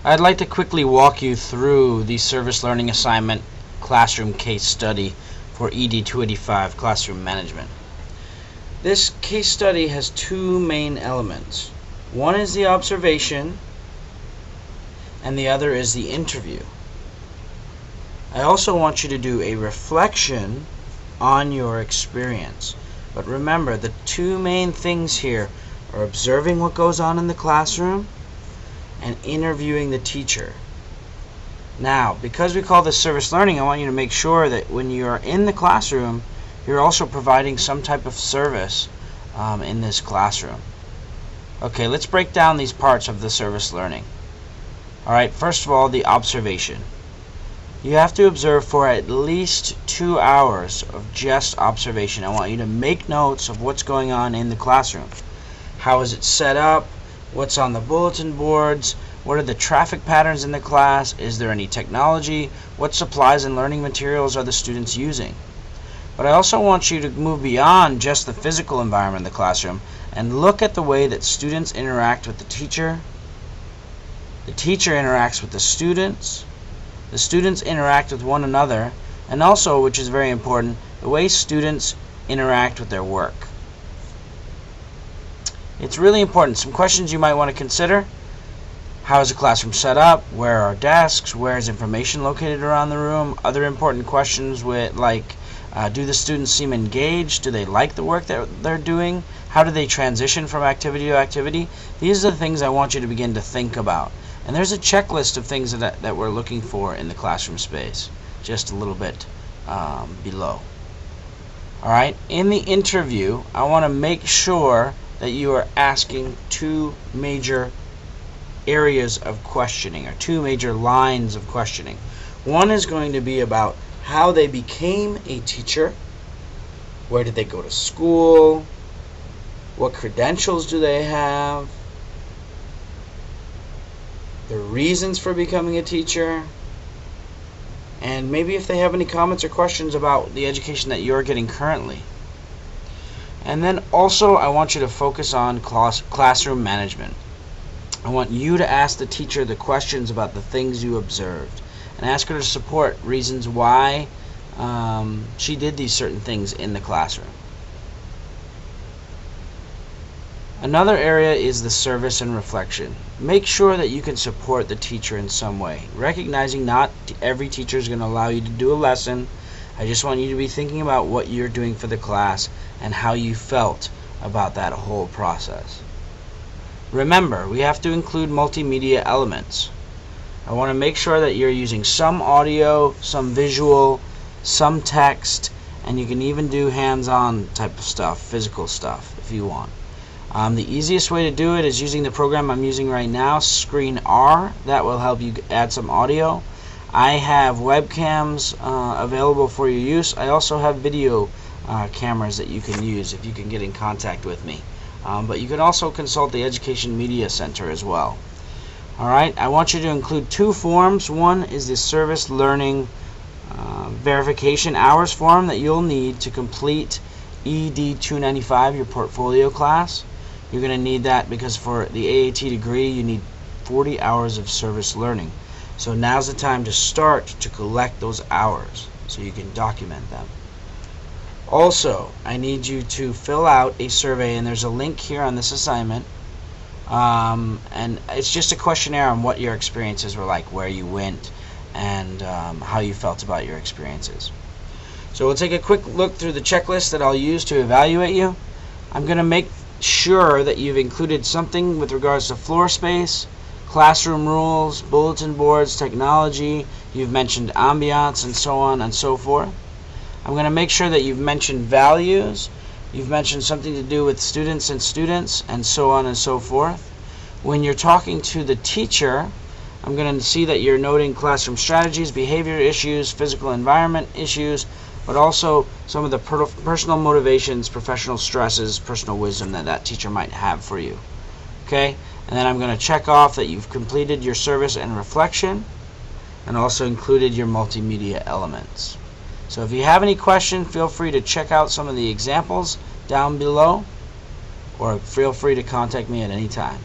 I'd like to quickly walk you through the Service Learning Assignment Classroom Case Study for ED 285 Classroom Management. This case study has two main elements. One is the observation, and the other is the interview. I also want you to do a reflection on your experience. But remember, the two main things here are observing what goes on in the classroom and interviewing the teacher. Now, because we call this service learning, I want you to make sure that when you are in the classroom, you're also providing some type of service in this classroom. Okay, let's break down these parts of the service learning. Alright, first of all, the observation. You have to observe for at least 2 hours of just observation. I want you to make notes of what's going on in the classroom. How is it set up? What's on the bulletin boards? What are the traffic patterns in the class? Is there any technology? What supplies and learning materials are the students using? But I also want you to move beyond just the physical environment of the classroom and look at the way that students interact with the teacher interacts with the students interact with one another, and also, which is very important, the way students interact with their work. It's really important. Some questions you might want to consider. How is the classroom set up? Where are desks? Where is information located around the room? Other important questions like, do the students seem engaged? Do they like the work that they're doing? How do they transition from activity to activity? These are the things I want you to begin to think about. And there's a checklist of things that we're looking for in the classroom space, just a little bit below. Alright, in the interview, I want to make sure that you are asking two major areas of questioning, or two major lines of questioning. One is going to be about how they became a teacher. Where did they go to school? What credentials do they have? The reasons for becoming a teacher, and maybe if they have any comments or questions about the education that you're getting currently. And then also I want you to focus on classroom management. I want you to ask the teacher the questions about the things you observed, and ask her to support reasons why she did these certain things in the classroom. Another area is the service and reflection. Make sure that you can support the teacher in some way, recognizing not every teacher is going to allow you to do a lesson. I just want you to be thinking about what you're doing for the class and how you felt about that whole process. Remember, we have to include multimedia elements. I want to make sure that you're using some audio, some visual, some text, and you can even do hands-on type of stuff, physical stuff, if you want. The easiest way to do it is using the program I'm using right now, ScreenR. That will help you add some audio. I have webcams available for your use. I also have video cameras that you can use if you can get in contact with me. But you can also consult the Education Media Center as well. Alright, I want you to include two forms. One is the Service Learning Verification Hours form that you'll need to complete ED 295, your portfolio class. You're going to need that because for the AAT degree you need 40 hours of service learning. So now's the time to start to collect those hours so you can document them. Also, I need you to fill out a survey, and there's a link here on this assignment. And it's just a questionnaire on what your experiences were like, where you went, and how you felt about your experiences. So we'll take a quick look through the checklist that I'll use to evaluate you. I'm going to make sure that you've included something with regards to floor space, classroom rules, bulletin boards, technology. You've mentioned ambiance and so on and so forth. I'm going to make sure that you've mentioned values. You've mentioned something to do with students and so on and so forth. When you're talking to the teacher, I'm going to see that you're noting classroom strategies, behavior issues, physical environment issues, but also some of the personal motivations, professional stresses, personal wisdom that teacher might have for you. Okay? And then I'm going to check off that you've completed your service and reflection, and also included your multimedia elements. So if you have any questions, feel free to check out some of the examples down below, or feel free to contact me at any time.